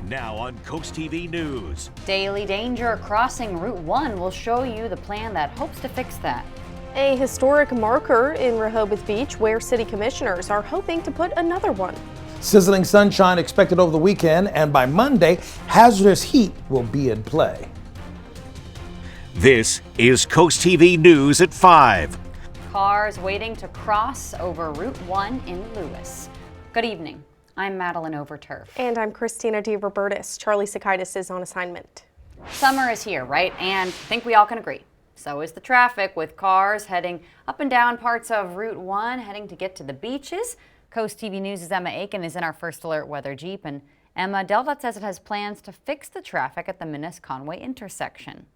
Now on CoastTV News. Daily danger crossing Route 1 will show you the plan that hopes to fix that. A historic marker in Rehoboth Beach where city commissioners are hoping to put another one. Sizzling sunshine expected over the weekend, and by Monday, hazardous heat will be in play. This is CoastTV News at 5. Cars waiting to cross over Route 1 in Lewis. Good evening. I'm Madeline Overturf. And I'm Christina DeRobertis. Charlie Sakaitis is on assignment. Summer is here, right? And I think we all can agree. So is the traffic, with cars heading up and down parts of Route 1, heading to get to the beaches. CoastTV News' Emma Aiken is in our First Alert Weather Jeep. And Emma, DelDOT says it has plans to fix the traffic at the Minas-Conway intersection.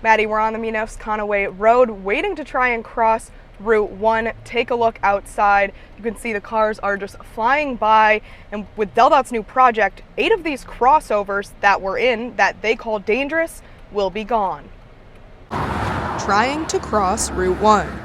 Maddie, we're on the Minas-Conway Road waiting to try and cross Route 1. Take a look outside. You can see the cars are just flying by, and with DelDOT's new project, 8 of these crossovers that were in that they call dangerous will be gone. Trying to cross Route 1.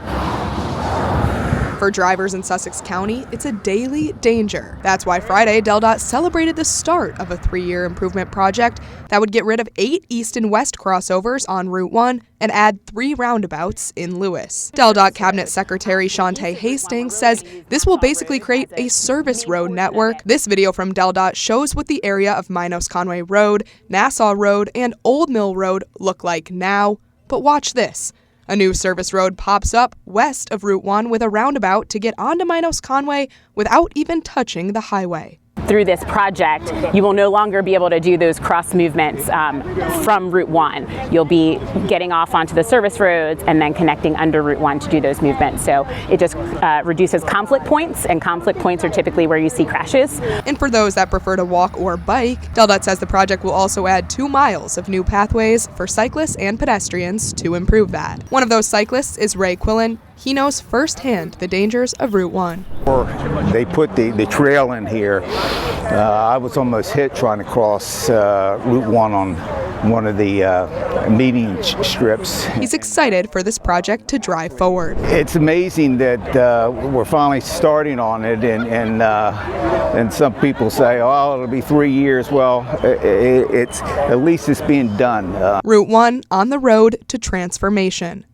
For drivers in Sussex County, it's a daily danger. That's why Friday, DelDOT celebrated the start of a 3-year improvement project that would get rid of 8 east and west crossovers on Route 1 and add 3 roundabouts in Lewis. DelDOT Cabinet Secretary Shantae Hastings says this will basically create a service road network. This video from DelDOT shows what the area of Minas-Conway Road, Nassau Road, and Old Mill Road look like now. But watch this. A new service road pops up west of Route 1 with a roundabout to get onto Minas-Conway without even touching the highway. Through this project, you will no longer be able to do those cross movements from Route 1. You'll be getting off onto the service roads and then connecting under Route 1 to do those movements. So it just reduces conflict points, and conflict points are typically where you see crashes. And for those that prefer to walk or bike, DelDOT says the project will also add 2 miles of new pathways for cyclists and pedestrians to improve that. One of those cyclists is Ray Quillen. He knows firsthand the dangers of Route 1. They put the trail in here. I was almost hit trying to cross Route 1 on one of the median strips. He's excited for this project to drive forward. It's amazing that we're finally starting on it, and some people say, oh, it'll be 3 years. Well, it's at least it's being done. Route 1 on the road to transformation.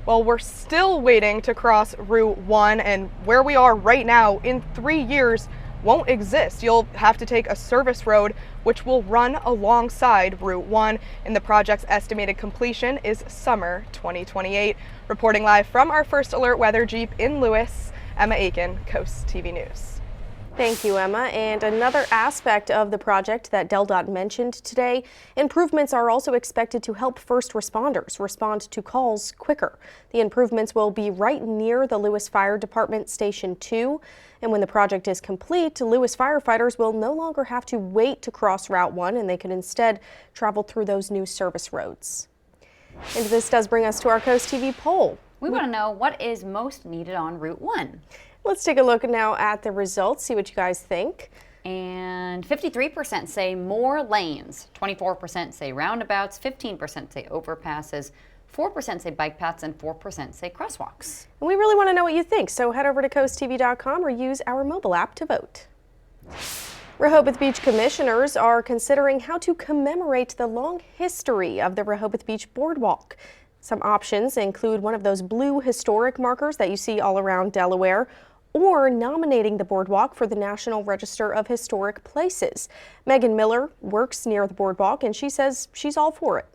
Well, we're still waiting to cross Route 1, and where we are right now in 3 years won't exist. You'll have to take a service road which will run alongside Route 1, and the project's estimated completion is summer 2028. Reporting live from our First Alert Weather Jeep in Lewis, Emma Aiken, CoastTV News. Thank you, Emma. And another aspect of the project that DelDOT mentioned today, improvements are also expected to help first responders respond to calls quicker. The improvements will be right near the Lewis Fire Department Station 2. And when the project is complete, Lewis firefighters will no longer have to wait to cross Route 1, and they can instead travel through those new service roads. And this does bring us to our CoastTV poll. We want to know what is most needed on Route 1. Let's take a look now at the results, see what you guys think. And 53% say more lanes, 24% say roundabouts, 15% say overpasses, 4% say bike paths, and 4% say crosswalks. And we really want to know what you think, so head over to coasttv.com or use our mobile app to vote. Rehoboth Beach commissioners are considering how to commemorate the long history of the Rehoboth Beach Boardwalk. Some options include one of those blue historic markers that you see all around Delaware, or nominating the boardwalk for the National Register of Historic Places. Megan Miller works near the boardwalk, and she says she's all for it.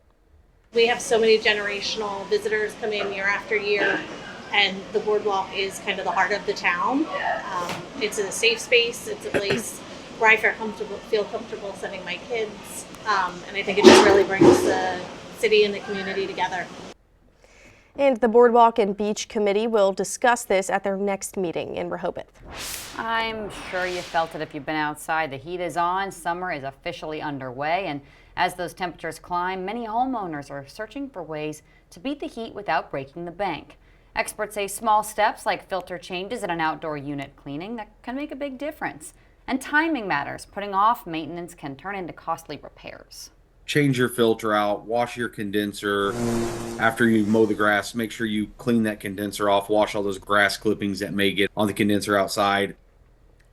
We have so many generational visitors come in year after year, and the boardwalk is kind of the heart of the town. It's a safe space. It's a place where I feel comfortable sending my kids, and I think it just really brings the city and the community together. And the Boardwalk and Beach Committee will discuss this at their next meeting in Rehoboth. I'm sure you felt it if you've been outside. The heat is on, summer is officially underway, and as those temperatures climb, many homeowners are searching for ways to beat the heat without breaking the bank. Experts say small steps like filter changes and an outdoor unit cleaning that can make a big difference. And timing matters. Putting off maintenance can turn into costly repairs. Change your filter out, wash your condenser. After you mow the grass, make sure you clean that condenser off, wash all those grass clippings that may get on the condenser outside.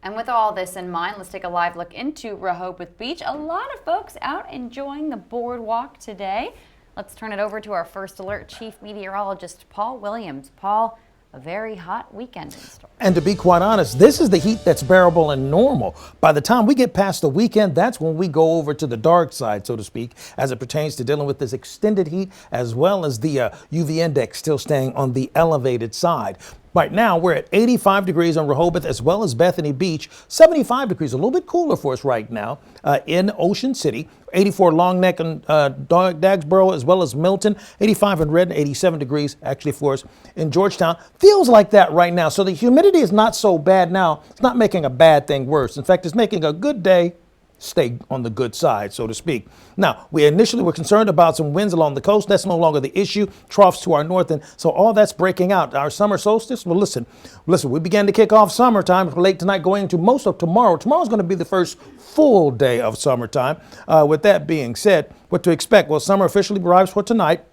And with all this in mind, let's take a live look into Rehoboth Beach. A lot of folks out enjoying the boardwalk today. Let's turn it over to our first alert chief meteorologist, Paul Williams. Paul, a very hot weekend in store. And to be quite honest, this is the heat that's bearable and normal. By the time we get past the weekend, that's when we go over to the dark side, so to speak, as it pertains to dealing with this extended heat, as well as the UV index still staying on the elevated side. Right now, we're at 85 degrees on Rehoboth as well as Bethany Beach, 75 degrees, a little bit cooler for us right now in Ocean City, 84 Long Neck and Dagsboro as well as Milton, 85 in Redden, 87 degrees actually for us in Georgetown. Feels like that right now. So the humidity is not so bad now. It's not making a bad thing worse. In fact, it's making a good day stay on the good side, so to speak. Now, we initially were concerned about some winds along the coast. That's no longer the issue. Troughs to our north, and so all that's breaking out. Our summer solstice, well, listen, we began to kick off summertime late tonight going into most of tomorrow. Tomorrow's going to be the first full day of summertime. With that being said, what to expect? Well, summer officially arrives for tonight.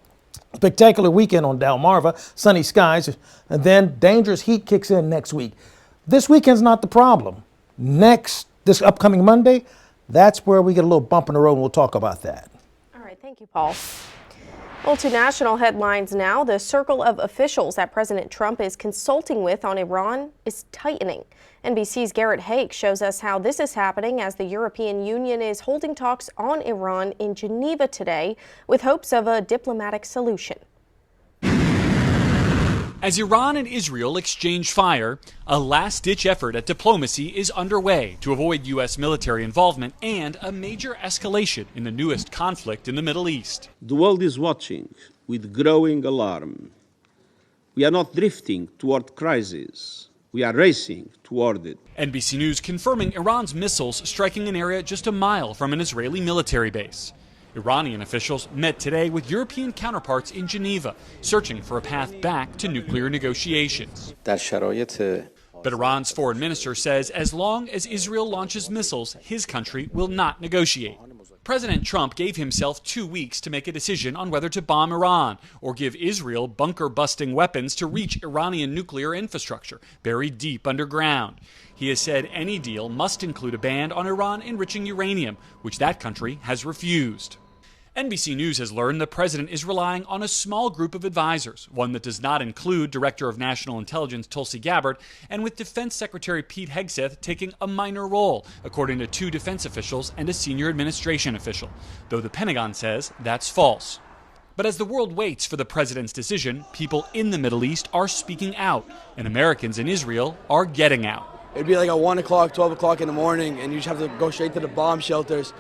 Spectacular weekend on Delmarva, sunny skies, and then dangerous heat kicks in next week. This weekend's not the problem. This upcoming Monday, that's where we get a little bump in the road, and we'll talk about that. All right, thank you, Paul. Well, to national headlines now. The circle of officials that President Trump is consulting with on Iran is tightening. NBC's Garrett Hake shows us how this is happening as the European Union is holding talks on Iran in Geneva today with hopes of a diplomatic solution. As Iran and Israel exchange fire, a last-ditch effort at diplomacy is underway to avoid U.S. military involvement and a major escalation in the newest conflict in the Middle East. The world is watching with growing alarm. We are not drifting toward crisis. We are racing toward it. NBC News confirming Iran's missiles striking an area just a mile from an Israeli military base. Iranian officials met today with European counterparts in Geneva, searching for a path back to nuclear negotiations. But Iran's foreign minister says as long as Israel launches missiles, his country will not negotiate. President Trump gave himself 2 weeks to make a decision on whether to bomb Iran or give Israel bunker-busting weapons to reach Iranian nuclear infrastructure buried deep underground. He has said any deal must include a ban on Iran enriching uranium, which that country has refused. NBC News has learned the president is relying on a small group of advisors, one that does not include Director of National Intelligence Tulsi Gabbard, and with Defense Secretary Pete Hegseth taking a minor role, according to 2 defense officials and a senior administration official, though the Pentagon says that's false. But as the world waits for the president's decision, people in the Middle East are speaking out, and Americans in Israel are getting out. It'd be like at 1 o'clock, 12 o'clock in the morning, and you just have to go straight to the bomb shelters,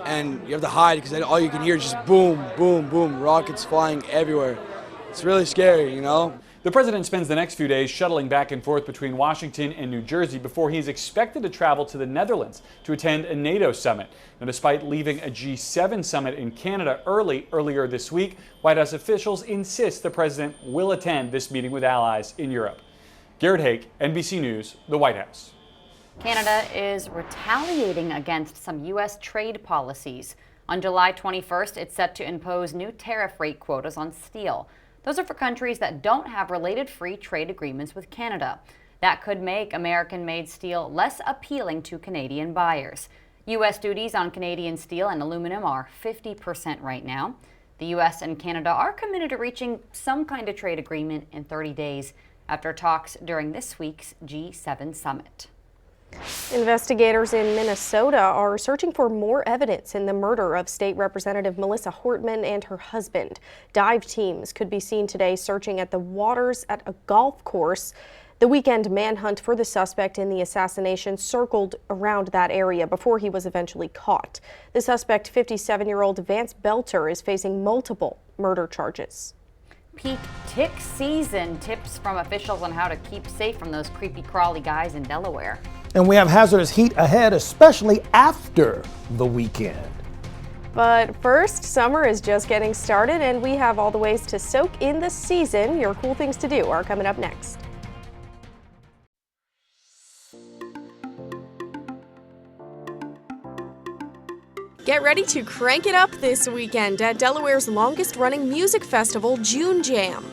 and you have to hide because then all you can hear is just boom, boom, boom, rockets flying everywhere. It's really scary, you know? The president spends the next few days shuttling back and forth between Washington and New Jersey before he's expected to travel to the Netherlands to attend a NATO summit. Now, despite leaving a G7 summit in Canada earlier this week, White House officials insist the president will attend this meeting with allies in Europe. Garrett Hake, NBC News, the White House. Canada is retaliating against some U.S. trade policies. On July 21st, it's set to impose new tariff rate quotas on steel. Those are for countries that don't have related free trade agreements with Canada. That could make American-made steel less appealing to Canadian buyers. U.S. duties on Canadian steel and aluminum are 50% right now. The U.S. and Canada are committed to reaching some kind of trade agreement in 30 days after talks during this week's G7 summit. Investigators in Minnesota are searching for more evidence in the murder of State Representative Melissa Hortman and her husband. Dive teams could be seen today searching at the waters at a golf course. The weekend manhunt for the suspect in the assassination circled around that area before he was eventually caught. The suspect, 57-year-old Vance Belter, is facing multiple murder charges. Peak tick season. Tips from officials on how to keep safe from those creepy crawly guys in Delaware. And we have hazardous heat ahead, especially after the weekend. But first, summer is just getting started, and we have all the ways to soak in the season. Your cool things to do are coming up next. Get ready to crank it up this weekend at Delaware's longest-running music festival, June Jam.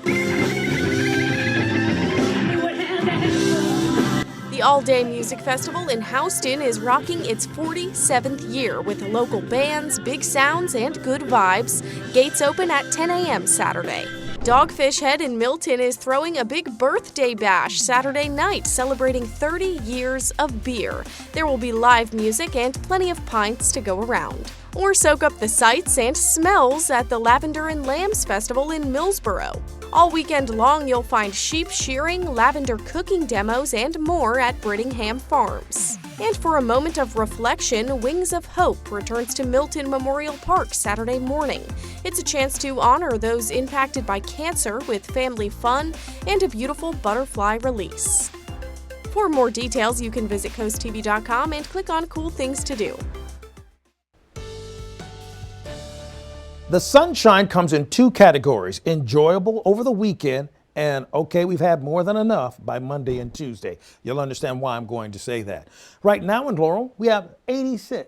The The all-day music festival in Houston is rocking its 47th year with local bands, big sounds, and good vibes. Gates open at 10 a.m. Saturday. Dogfish Head in Milton is throwing a big birthday bash Saturday night, celebrating 30 years of beer. There will be live music and plenty of pints to go around. Or soak up the sights and smells at the Lavender and Lambs Festival in Millsboro. All weekend long, you'll find sheep shearing, lavender cooking demos, and more at Brittingham Farms. And for a moment of reflection, Wings of Hope returns to Milton Memorial Park Saturday morning. It's a chance to honor those impacted by cancer with family fun and a beautiful butterfly release. For more details, you can visit CoastTV.com and click on Cool Things to Do. The sunshine comes in two categories: enjoyable over the weekend and, okay, we've had more than enough by Monday and Tuesday. You'll understand why I'm going to say that. Right now in Laurel, we have 83,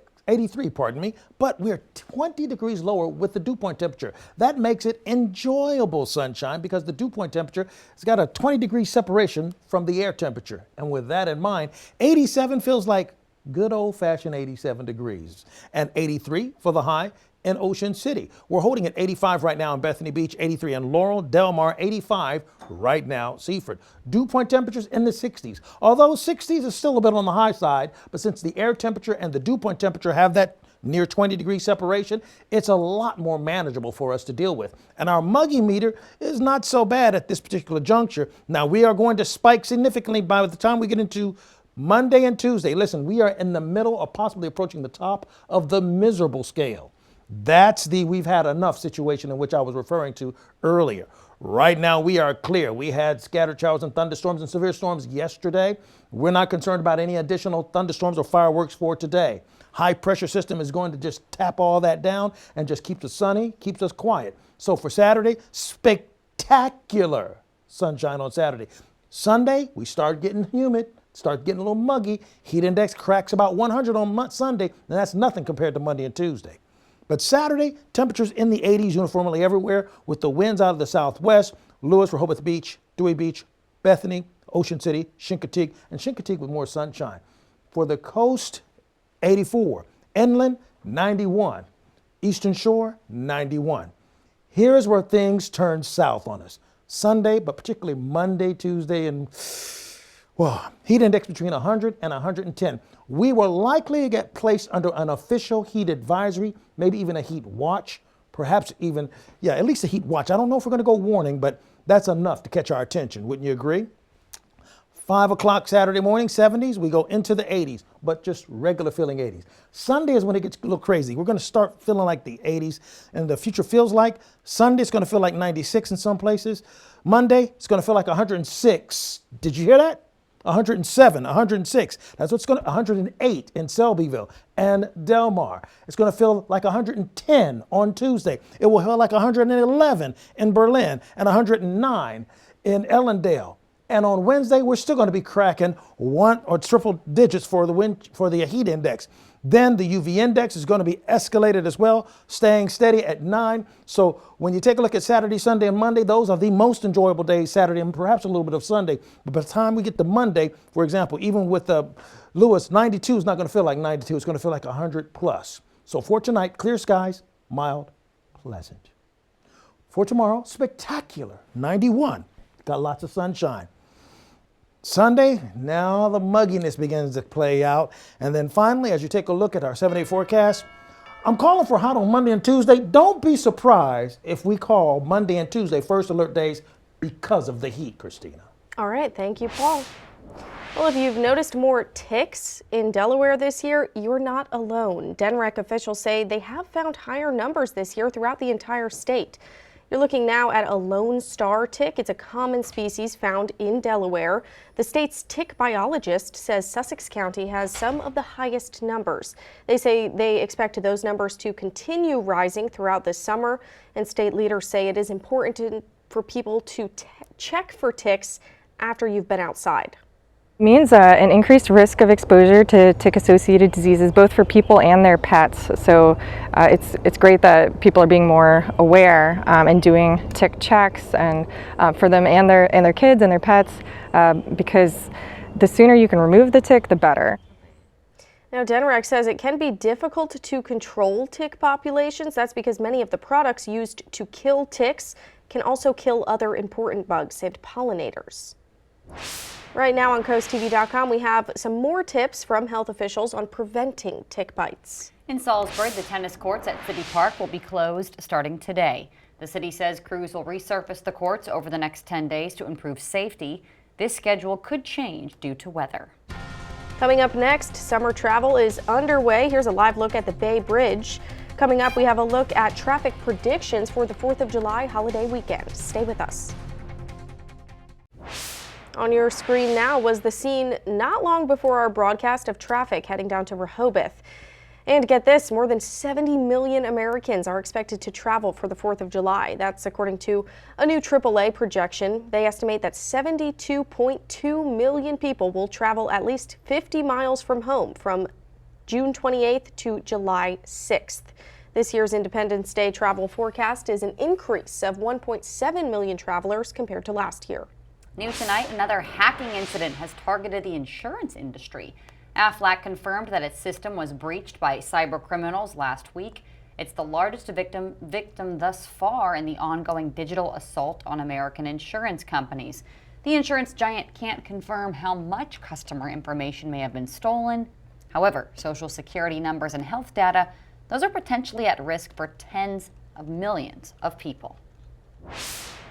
but we're 20 degrees lower with the dew point temperature. That makes it enjoyable sunshine because the dew point temperature has got a 20-degree separation from the air temperature. And with that in mind, 87 feels like good old-fashioned 87 degrees. And 83 for the high in Ocean City. We're holding at 85 right now in Bethany Beach, 83 in Laurel, Delmar, 85 right now, Seaford. Dew point temperatures in the 60s. Although 60s is still a bit on the high side, but since the air temperature and the dew point temperature have that near 20-degree separation, it's a lot more manageable for us to deal with. And our muggy meter is not so bad at this particular juncture. Now, we are going to spike significantly by the time we get into Monday and Tuesday. Listen, we are in the middle or possibly approaching the top of the miserable scale. That's the we've had enough situation in which I was referring to earlier. Right now, we are clear. We had scattered showers and thunderstorms and severe storms yesterday. We're not concerned about any additional thunderstorms or fireworks for today. High pressure system is going to just tap all that down and just keeps us sunny, keeps us quiet. So for Saturday, spectacular sunshine on Saturday. Sunday, we start getting humid, start getting a little muggy. Heat index cracks about 100 on Sunday, and that's nothing compared to Monday and Tuesday. But Saturday, temperatures in the 80s uniformly everywhere with the winds out of the southwest. Lewis, Rehoboth Beach, Dewey Beach, Bethany, Ocean City, Chincoteague, and Chincoteague with more sunshine. For the coast, 84. Inland, 91. Eastern Shore, 91. Here's where things turn south on us. Sunday, but particularly Monday, Tuesday, and heat index between 100 and 110. We will likely get placed under an official heat advisory, maybe even a heat watch, perhaps even, at least a heat watch. I don't know if we're going to go warning, but that's enough to catch our attention. Wouldn't you agree? 5 o'clock Saturday morning, 70s, we go into the 80s, but just regular feeling 80s. Sunday is when it gets a little crazy. We're going to start feeling like the 80s, and the future feels like Sunday is going to feel like 96 in some places. Monday, it's going to feel like 106. Did you hear that? 107, 106. That's what's going to 108 in Selbyville and Delmar. It's going to feel like 110 on Tuesday. It will feel like 111 in Berlin and 109 in Ellendale. And on Wednesday, we're still going to be cracking one or triple digits for the heat index. Then the UV index is going to be escalated as well, staying steady at 9. So when you take a look at Saturday, Sunday, and Monday, those are the most enjoyable days, Saturday and perhaps a little bit of Sunday. But by the time we get to Monday, for example, even with Lewis, 92 is not going to feel like 92. It's going to feel like 100 plus. So for tonight, clear skies, mild, pleasant. For tomorrow, spectacular, 91. Got lots of sunshine. Sunday, now the mugginess begins to play out. And then finally, as you take a look at our 7-day forecast, I'm calling for hot on Monday and Tuesday. Don't be surprised if we call Monday and Tuesday first alert days because of the heat, Christina. All right, thank you, Paul. Well, if you've noticed more ticks in Delaware this year, you're not alone. DNREC officials say they have found higher numbers this year throughout the entire state. You're looking now at a Lone Star tick. It's a common species found in Delaware. The state's tick biologist says Sussex County has some of the highest numbers. They say they expect those numbers to continue rising throughout the summer, and state leaders say it is important for people to check for ticks after you've been outside. Means an increased risk of exposure to tick-associated diseases, both for people and their pets. So it's great that people are being more aware and doing tick checks, and for them and their kids and their pets, because the sooner you can remove the tick, the better. Now, Denrex says it can be difficult to control tick populations. That's because many of the products used to kill ticks can also kill other important bugs and pollinators. Right now on CoastTV.com, we have some more tips from health officials on preventing tick bites. In Salisbury, the tennis courts at City Park will be closed starting today. The city says crews will resurface the courts over the next 10 days to improve safety. This schedule could change due to weather. Coming up next, summer travel is underway. Here's a live look at the Bay Bridge. Coming up, we have a look at traffic predictions for the 4th of July holiday weekend. Stay with us. On your screen now was the scene not long before our broadcast of traffic heading down to Rehoboth. And get this, more than 70 million Americans are expected to travel for the 4th of July. That's according to a new AAA projection. They estimate that 72.2 million people will travel at least 50 miles from home from June 28th to July 6th. This year's Independence Day travel forecast is an increase of 1.7 million travelers compared to last year. New tonight, another hacking incident has targeted the insurance industry. Aflac confirmed that its system was breached by cyber criminals last week. It's the largest victim thus far in the ongoing digital assault on American insurance companies. The insurance giant can't confirm how much customer information may have been stolen. However, Social Security numbers and health data, those are potentially at risk for tens of millions of people.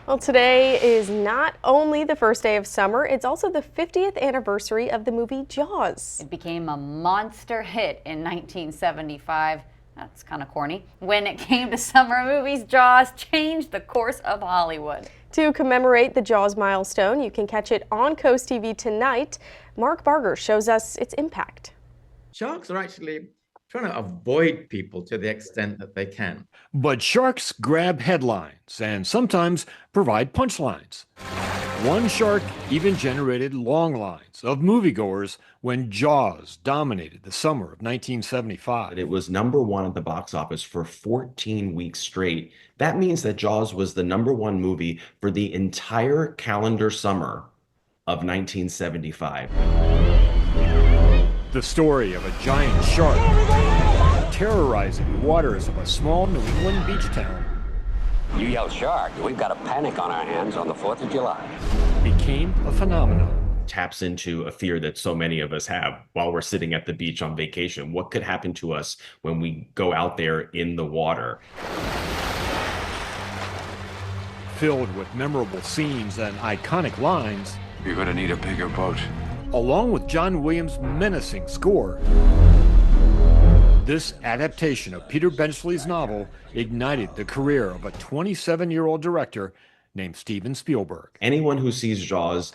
Well, today is not only the first day of summer, it's also the 50th anniversary of the movie Jaws. It became a monster hit in 1975. That's kind of corny. When it came to summer movies, Jaws changed the course of Hollywood. To commemorate the Jaws milestone, you can catch it on Coast TV tonight. Mark Barger shows us its impact. Sharks are actually trying to avoid people to the extent that they can. But sharks grab headlines and sometimes provide punchlines. One shark even generated long lines of moviegoers when Jaws dominated the summer of 1975. It was #1 at the box office for 14 weeks straight. That means that Jaws was the #1 movie for the entire calendar summer of 1975. The story of a giant shark terrorizing the waters of a small New England beach town. You yell shark, we've got a panic on our hands on the 4th of July. Became a phenomenon. Taps into a fear that so many of us have while we're sitting at the beach on vacation. What could happen to us when we go out there in the water? Filled with memorable scenes and iconic lines. You're gonna need a bigger boat. Along with John Williams' menacing score, this adaptation of Peter Benchley's novel ignited the career of a 27-year-old director named Steven Spielberg. Anyone who sees Jaws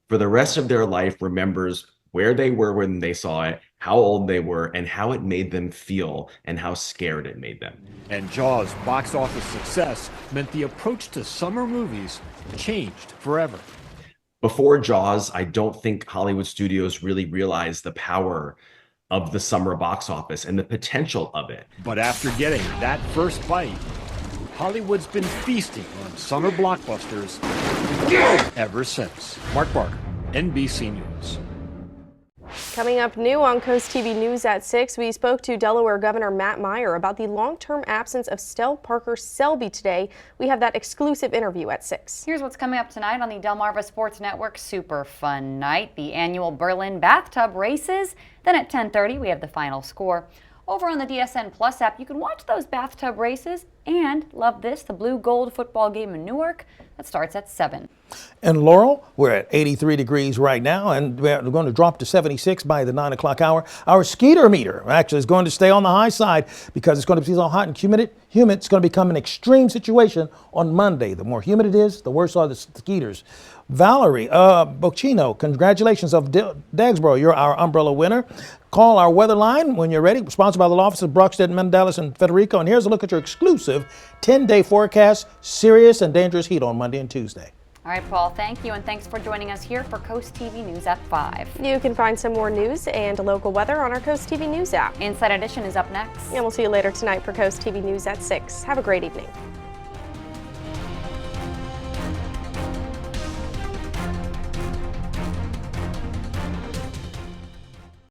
for the rest of their life remembers where they were when they saw it, how old they were, and how it made them feel, and how scared it made them. And Jaws' box office success meant the approach to summer movies changed forever. Before Jaws, I don't think Hollywood studios really realized the power of the summer box office and the potential of it. But after getting that first bite, Hollywood's been feasting on summer blockbusters ever since. Mark Barker, NBC News. Coming up new on Coast TV News at 6, we spoke to Delaware Governor Matt Meyer about the long-term absence of Stell Parker Selby today. We have that exclusive interview at 6. Here's what's coming up tonight on the Delmarva Sports Network Super Fun Night, the annual Berlin Bathtub Races. Then at 10:30, we have the final score. Over on the DSN Plus app, you can watch those bathtub races and, love this, the Blue Gold football game in Newark. That starts at 7. In Laurel, we're at 83 degrees right now, and we're going to drop to 76 by the 9 o'clock hour. Our skeeter meter actually is going to stay on the high side because it's going to be so hot and humid. It's going to become an extreme situation on Monday. The more humid it is, the worse are the skeeters. Valerie Bocchino, congratulations of Dagsboro. You're our umbrella winner. Call our weather line when you're ready. Sponsored by the law office of Brockstead, Mendelis, and Federico. And here's a look at your exclusive 10-day forecast. Serious and dangerous heat on Monday and Tuesday. All right, Paul, thank you, and thanks for joining us here for Coast TV News at 5. You can find some more news and local weather on our Coast TV News app. Inside Edition is up next. And we'll see you later tonight for Coast TV News at 6. Have a great evening.